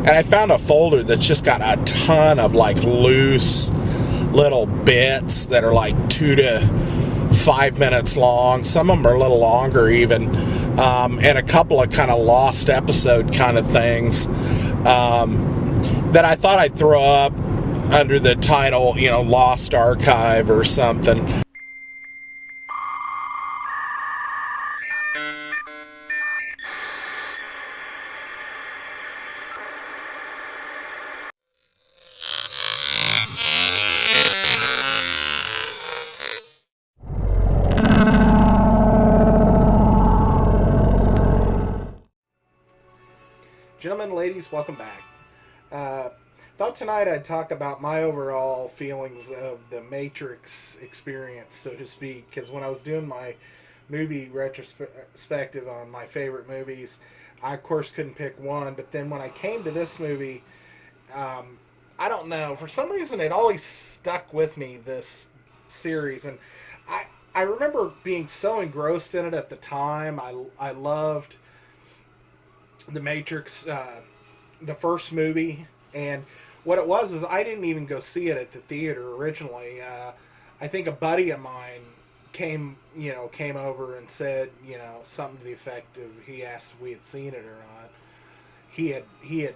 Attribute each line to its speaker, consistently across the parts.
Speaker 1: and I found a folder that's just got a ton of like loose little bits that are like 2 to 5 minutes long. Some of them are a little longer even, and a couple of kind of lost episode kind of things that I thought I'd throw up under the title, Lost Archive or something.
Speaker 2: Gentlemen, ladies, welcome back. Thought tonight I'd talk about my overall feelings of the Matrix experience, so to speak, because when I was doing my movie retrospective on my favorite movies, I of course couldn't pick one, but then when I came to this movie, I don't know, for some reason it always stuck with me, this series, and I remember being so engrossed in it at the time. I loved The Matrix, the first movie, and what it was is I didn't even go see it at the theater originally. I think a buddy of mine came over and said, something to the effect of, he asked if we had seen it or not. He had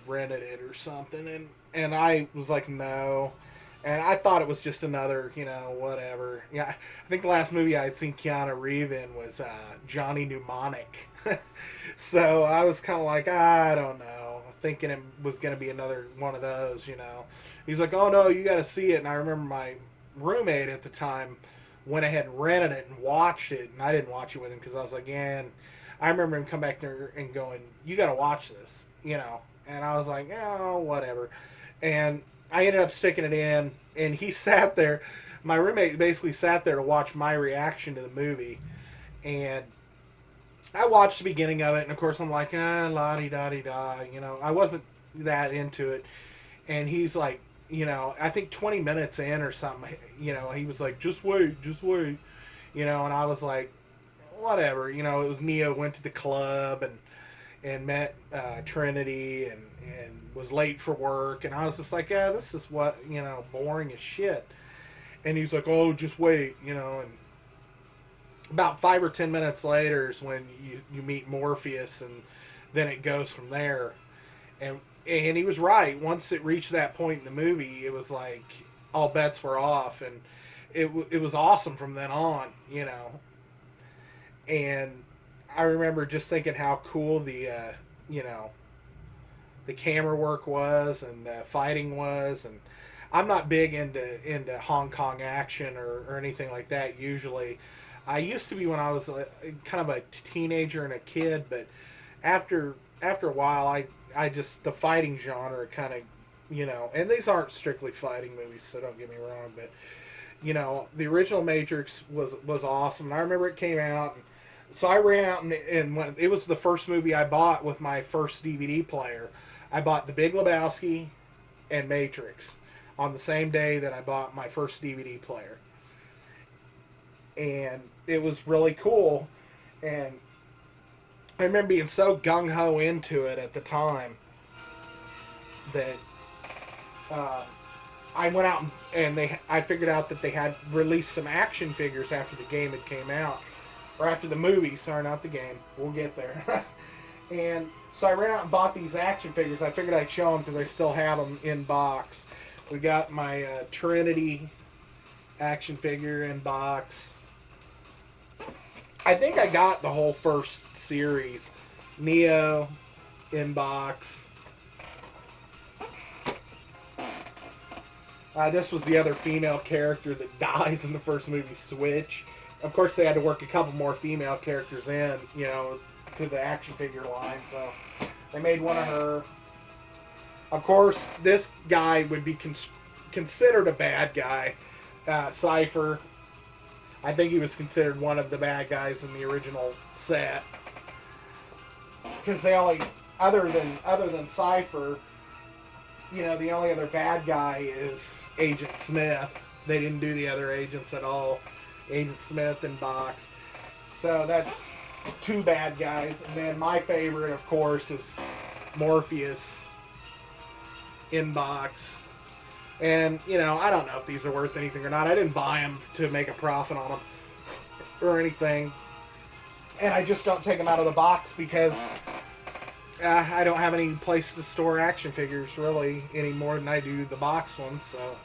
Speaker 2: rented it or something, and I was like, no. And I thought it was just another, whatever. Yeah, I think the last movie I had seen Keanu Reeves in was Johnny Mnemonic. So I was kind of like, I don't know, thinking it was going to be another one of those, He's like, oh no, you got to see it. And I remember my roommate at the time went ahead and rented it and watched it, and I didn't watch it with him because I was like, and I remember him come back there and going, you got to watch this, And I was like, oh, whatever. And I ended up sticking it in, and he sat there. My roommate basically sat there to watch my reaction to the movie, and I watched the beginning of it, and of course I'm like, la-di-da-di-da, I wasn't that into it, and he's like, I think 20 minutes in or something, he was like, just wait, and I was like, whatever, it was Neo went to the club, and met Trinity, and was late for work, and I was just like, yeah, this is what, boring as shit. And he's like, oh, just wait, and about 5 or 10 minutes later is when you meet Morpheus, and then it goes from there. And he was right. Once it reached that point in the movie, it was like all bets were off, and it was awesome from then on, And I remember just thinking how cool the camera work was, and the fighting was, and I'm not big into Hong Kong action or anything like that usually. I used to be when I was kind of a teenager and a kid, but after a while, I just, the fighting genre kind of, and these aren't strictly fighting movies, so don't get me wrong, but the original Matrix was awesome. And I remember it came out, and so I ran out and when it was the first movie I bought with my first DVD player. I bought The Big Lebowski and Matrix on the same day that I bought my first DVD player. And it was really cool, and I remember being so gung-ho into it at the time that I went out and I figured out that they had released some action figures after the game had came out, or after the movie, sorry, not the game, we'll get there. And so I ran out and bought these action figures. I figured I'd show them because I still have them in box. We got my Trinity action figure in box. I think I got the whole first series. Neo in box. This was the other female character that dies in the first movie, Switch. Of course, they had to work a couple more female characters in, to the action figure line, so they made one of her. Of course, this guy would be considered a bad guy. Cypher. I think he was considered one of the bad guys in the original set, because they only, other than Cypher, the only other bad guy is Agent Smith. They didn't do the other agents at all. Agent Smith in box. So that's two bad guys. And then my favorite, of course, is Morpheus in box. And, you know, I don't know if these are worth anything or not. I didn't buy them to make a profit on them or anything. And I just don't take them out of the box because I don't have any place to store action figures really any more than I do the box ones. So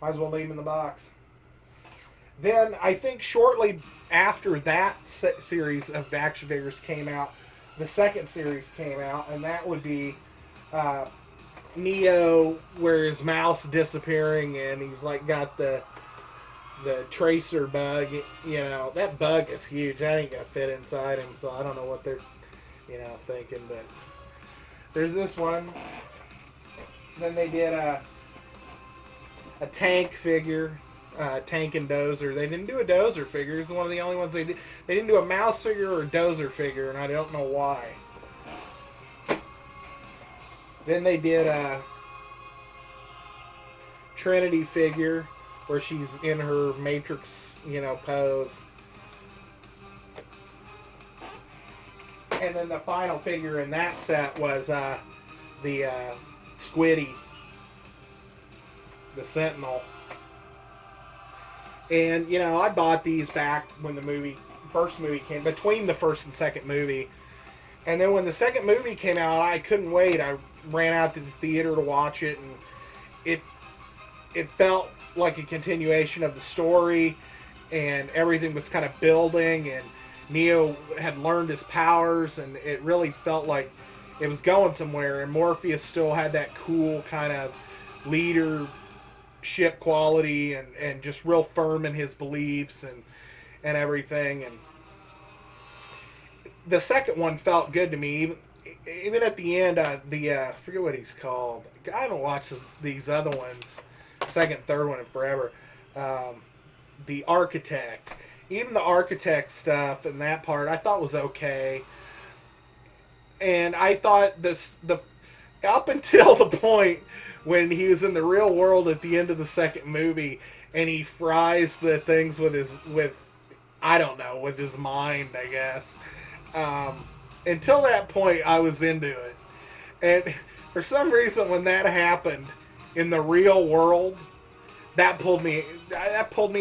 Speaker 2: might as well leave them in the box. Then I think shortly after that series of action figures came out, the second series came out, and that would be Neo, where his mouth's disappearing, and he's like got the tracer bug. You know, that bug is huge. That ain't gonna fit inside him, so I don't know what they're, you know, thinking. But there's this one. Then they did a tank figure. Tank and Dozer. They didn't do a Dozer figure. It's one of the only ones they did. They didn't do a mouse figure or a Dozer figure, and I don't know why. Then they did a Trinity figure where she's in her Matrix, you know, pose. And then the final figure in that set was the Squiddy, the Sentinel. And, you know, I bought these back when the first movie came, between the first and second movie. And then when the second movie came out, I couldn't wait. I ran out to the theater to watch it, and it felt like a continuation of the story, and everything was kind of building, and Neo had learned his powers, and it really felt like it was going somewhere, and Morpheus still had that cool kind of leadership quality, and just real firm in his beliefs and everything. And the second one felt good to me, even at the end. I forget what he's called. I haven't watched these other ones, second, third one in forever. The Architect, even the Architect stuff and that part, I thought was okay. And I thought up until the point when he was in the real world at the end of the second movie, and he fries the things with his mind, I guess. Until that point, I was into it. And for some reason, when that happened in the real world, that pulled me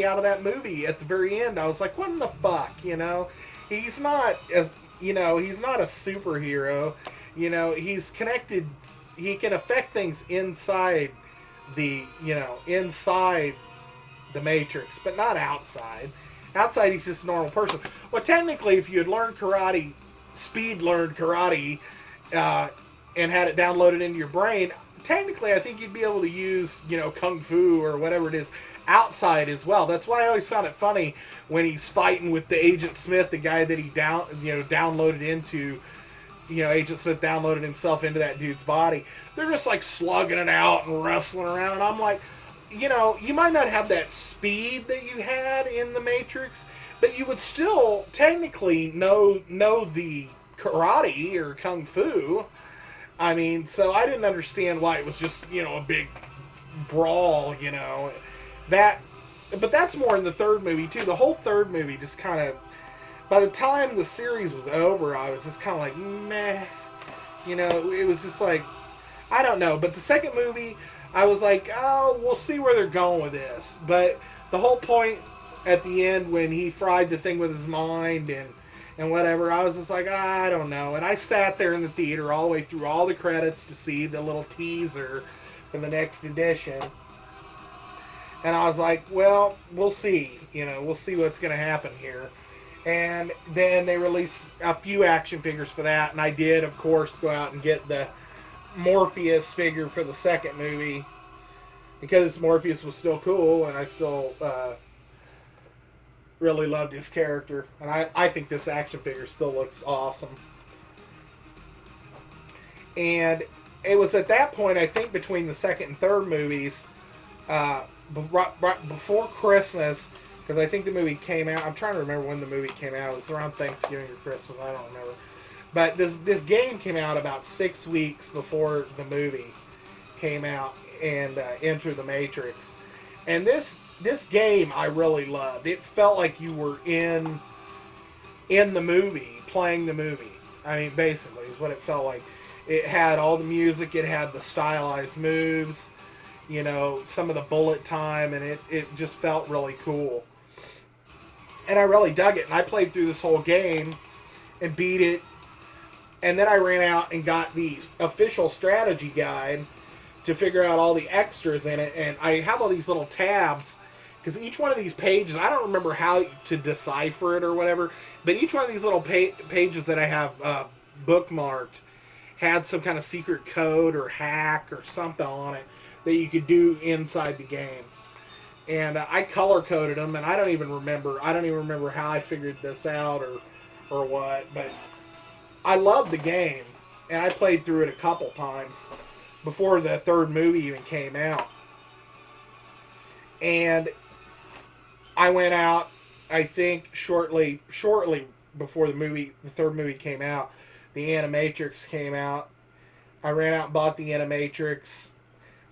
Speaker 2: out of that movie at the very end. I was like, what in the fuck, you know? He's not a superhero. You know, he's connected. He can affect things inside the Matrix, but not outside. Outside, he's just a normal person. Well, technically, if you had learned karate, learned karate, and had it downloaded into your brain, technically, I think you'd be able to use, you know, kung fu or whatever it is outside as well. That's why I always found it funny when he's fighting with the Agent Smith, the guy that he downloaded into. You know, Agent Smith downloaded himself into that dude's body. They're just like slugging it out and wrestling around, and I'm like, you know, you might not have that speed that you had in the Matrix, but you would still technically know the karate or kung fu. I mean, so I didn't understand why it was just, you know, a big brawl, you know. But that's more in the third movie too. The whole third movie just kind of, by the time the series was over, I was just kind of like, meh. You know, it was just like, I don't know. But the second movie, I was like, oh, we'll see where they're going with this. But the whole point at the end when he fried the thing with his mind and whatever, I was just like, I don't know. And I sat there in the theater all the way through all the credits to see the little teaser for the next edition. And I was like, well, we'll see. You know, we'll see what's going to happen here. And then they released a few action figures for that. And I did, of course, go out and get the Morpheus figure for the second movie, because Morpheus was still cool, and I still really loved his character. And I think this action figure still looks awesome. And it was at that point, I think, between the second and third movies, before Christmas, because I think the movie came out, I'm trying to remember when the movie came out. It was around Thanksgiving or Christmas, I don't remember. But this game came out about 6 weeks before the movie came out and Enter the Matrix. And this game I really loved. It felt like you were in the movie, playing the movie. I mean, basically, is what it felt like. It had all the music, it had the stylized moves, you know, some of the bullet time, and it just felt really cool. And I really dug it. And I played through this whole game and beat it. And then I ran out and got the official strategy guide to figure out all the extras in it. And I have all these little tabs because each one of these pages, I don't remember how to decipher it or whatever, but each one of these little pages that I have bookmarked had some kind of secret code or hack or something on it that you could do inside the game. And I color coded them, and I don't even remember. I don't even remember how I figured this out or what. But I loved the game, and I played through it a couple times before the third movie even came out. And I went out, I think, shortly before the third movie came out. The Animatrix came out. I ran out and bought the Animatrix.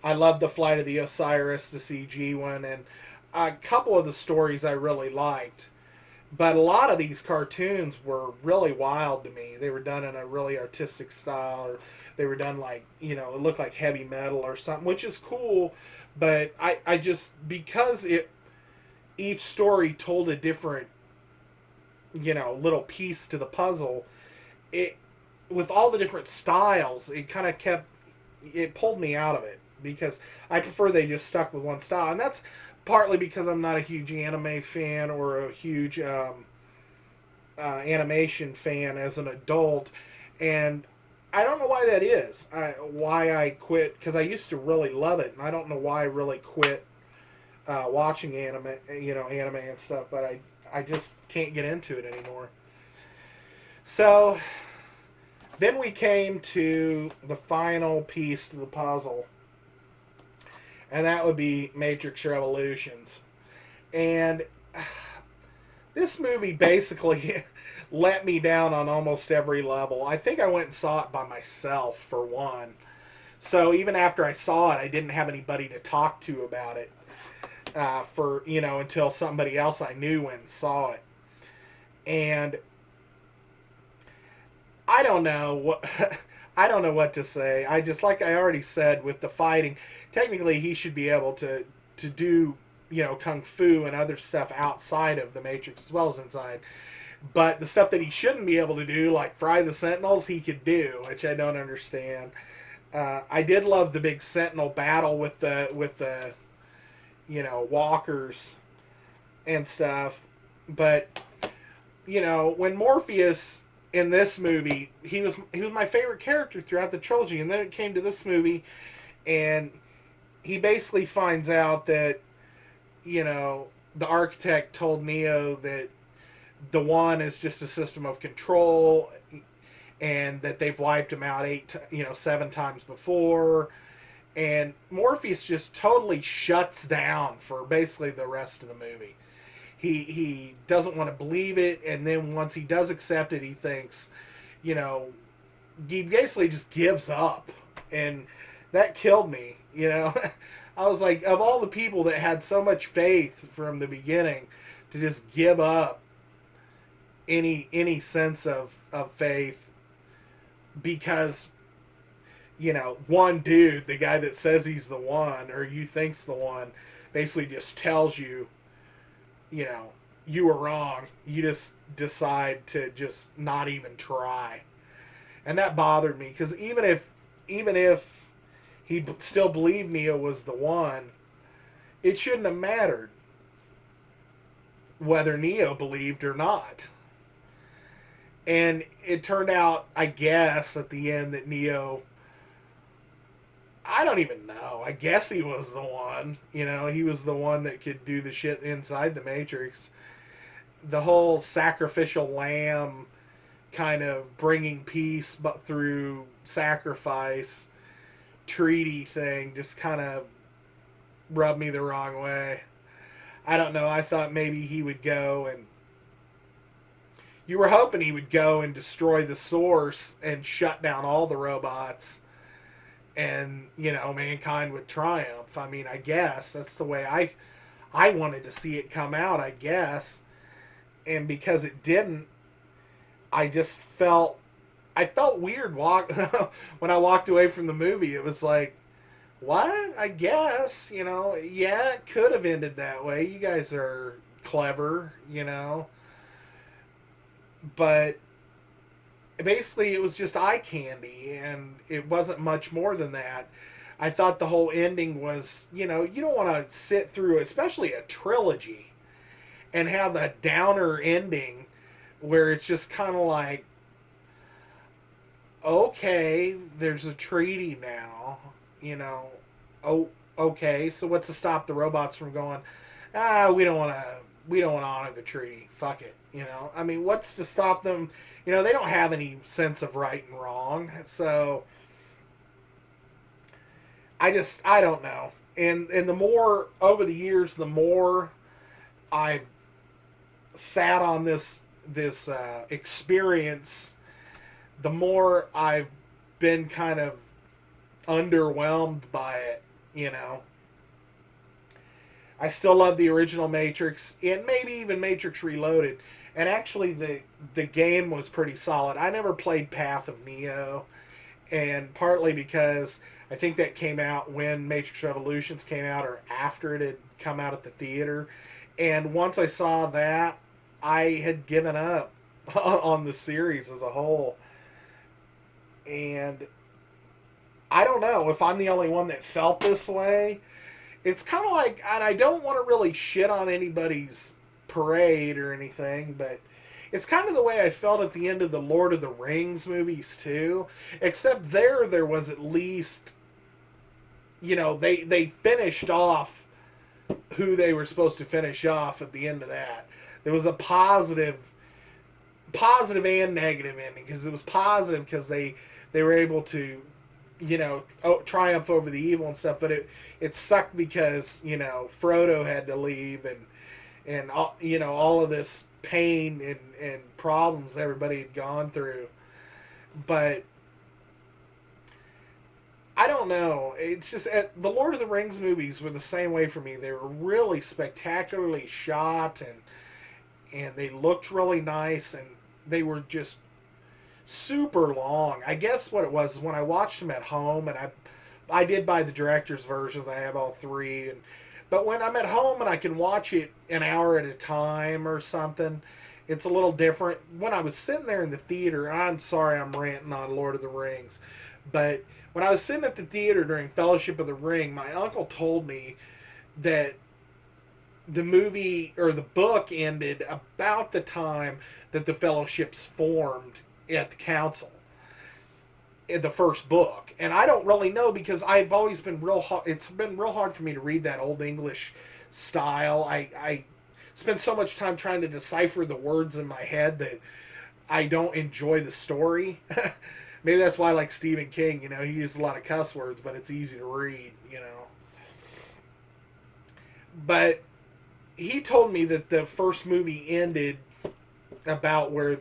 Speaker 2: I loved the Flight of the Osiris, the CG one, and a couple of the stories I really liked. But a lot of these cartoons were really wild to me. They were done in a really artistic style, or they were done like, you know, it looked like heavy metal or something, which is cool. But I just, because each story told a different, you know, little piece to the puzzle, it, with all the different styles, it kind of it pulled me out of it because I prefer they just stuck with one style. And that's partly because I'm not a huge anime fan or a huge animation fan as an adult. And I don't know why that is. Why I quit, because I used to really love it, and I don't know why I really quit watching anime and stuff, but I just can't get into it anymore. So then we came to the final piece to the puzzle, and that would be Matrix Revolutions. And this movie basically let me down on almost every level. I think I went and saw it by myself, for one. So even after I saw it, I didn't have anybody to talk to about it until somebody else I knew went and saw it. And I don't know what I don't know what to say. I just, like I already said, with the fighting, technically he should be able to do, you know, kung fu and other stuff outside of the Matrix as well as inside. But the stuff that he shouldn't be able to do, like fry the Sentinels, he could do, which I don't understand. I did love the big Sentinel battle with the you know, walkers and stuff. But you know, when Morpheus in this movie, he was my favorite character throughout the trilogy, and then it came to this movie, and he basically finds out that, you know, the architect told Neo that the one is just a system of control, and that they've wiped him out 7 times before, and Morpheus just totally shuts down for basically the rest of the movie. He doesn't want to believe it, and then once he does accept it, he thinks, you know, he basically just gives up, and that killed me. You know, I was like, of all the people that had so much faith from the beginning, to just give up any sense of faith because, you know, one dude, the guy that says he's the one, or you think's the one, basically just tells you, you know, you were wrong. You just decide to just not even try. And that bothered me, because even if he still believed Neo was the one, it shouldn't have mattered whether Neo believed or not. And it turned out, I guess, at the end that Neo, I don't even know. I guess he was the one. You know, he was the one that could do the shit inside the Matrix. The whole sacrificial lamb kind of bringing peace but through sacrifice treaty thing just kind of rubbed me the wrong way. I don't know. I thought maybe he would go, and you were hoping he would go and destroy the source and shut down all the robots, and, you know, mankind would triumph. I mean, I guess that's the way I wanted to see it come out, I guess. And because it didn't, I just felt I felt weird when I walked away from the movie. It was like, what? I guess, yeah, it could have ended that way. You guys are clever. But basically, it was just eye candy, and it wasn't much more than that. I thought the whole ending was, you don't want to sit through, especially a trilogy, and have a downer ending where it's just kind of like, okay, there's a treaty now, you know. Oh, okay. So what's to stop the robots from going? We don't want to honor the treaty. Fuck it. I mean, what's to stop them? They don't have any sense of right and wrong. So I don't know. And the more over the years, the more I've sat on this experience, the more I've been kind of underwhelmed by it. You know, I still love the original Matrix and maybe even Matrix Reloaded. And actually, the game was pretty solid. I never played Path of Neo, and partly because I think that came out when Matrix Revolutions came out or after it had come out at the theater. And once I saw that, I had given up on the series as a whole. And I don't know if I'm the only one that felt this way. It's kind of like, and I don't want to really shit on anybody's parade or anything, but it's kind of the way I felt at the end of the Lord of the Rings movies too. Except there was at least, they finished off who they were supposed to finish off at the end of that. There was a positive and negative ending, because it was positive because they were able to triumph over the evil and stuff, but it sucked because Frodo had to leave, and all of this pain and problems everybody had gone through. But I don't know. It's just the Lord of the Rings movies were the same way for me. They were really spectacularly shot, and they looked really nice, and they were just super long. I guess what it was is when I watched them at home, and I did buy the director's versions. I have all three, but when I'm at home and I can watch it an hour at a time or something, it's a little different. When I was sitting there in the theater, I'm sorry I'm ranting on Lord of the Rings, but when I was sitting at the theater during Fellowship of the Ring, my uncle told me that the movie or the book ended about the time that the fellowships formed at the council in the first book. And I don't really know, because I've always been it's been real hard for me to read that old English style. I spend so much time trying to decipher the words in my head that I don't enjoy the story. Maybe that's why I like Stephen King. He uses a lot of cuss words, but it's easy to read. But he told me that the first movie ended about where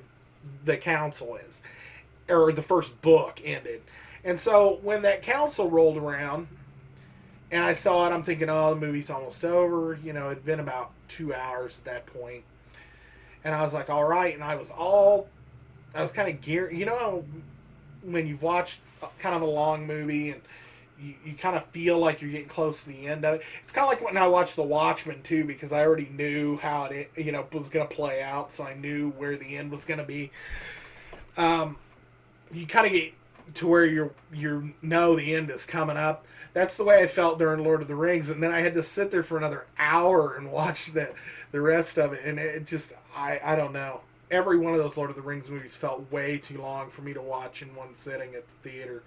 Speaker 2: the council is, or the first book ended. And so when that council rolled around and I saw it, I'm thinking, oh, the movie's almost over. It'd been about 2 hours at that point. And I was like, all right. And I was kind of geared, when you've watched kind of a long movie and you kind of feel like you're getting close to the end of it. It's kind of like when I watched The Watchmen too, because I already knew how it was going to play out, so I knew where the end was going to be. You kind of get to where you know the end is coming up. That's the way I felt during Lord of the Rings, and then I had to sit there for another hour and watch the rest of it, and it just I don't know. Every one of those Lord of the Rings movies felt way too long for me to watch in one sitting at the theater.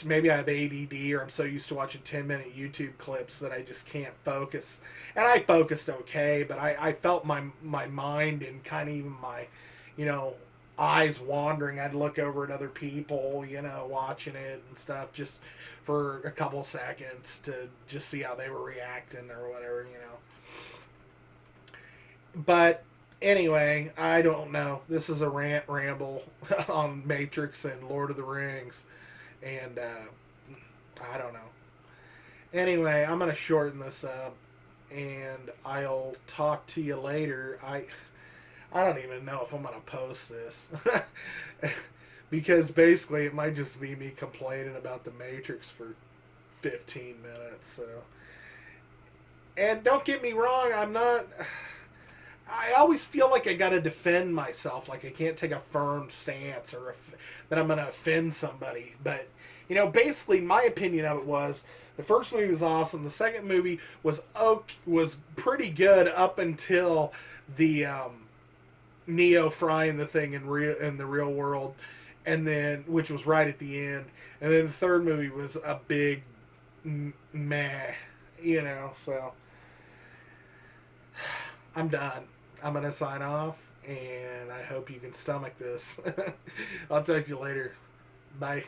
Speaker 2: Maybe I have ADD, or I'm so used to watching 10-minute YouTube clips that I just can't focus. And I focused okay, but I felt my mind and kind of even my, eyes wandering. I'd look over at other people, watching it and stuff, just for a couple seconds to just see how they were reacting or whatever. But anyway, I don't know. This is a rant ramble on Matrix and Lord of the Rings. And I don't know. Anyway, I'm going to shorten this up, and I'll talk to you later. I don't even know if I'm gonna post this because basically it might just be me complaining about the Matrix for 15 minutes. So, and don't get me wrong, I'm not. I always feel like I gotta defend myself, like I can't take a firm stance or that I'm gonna offend somebody. But basically, my opinion of it was the first movie was awesome. The second movie was pretty good up until the Neo frying the thing in the real world, and then which was right at the end, and then the third movie was a big meh, So I'm done. I'm gonna sign off, and I hope you can stomach this. I'll talk to you later. Bye.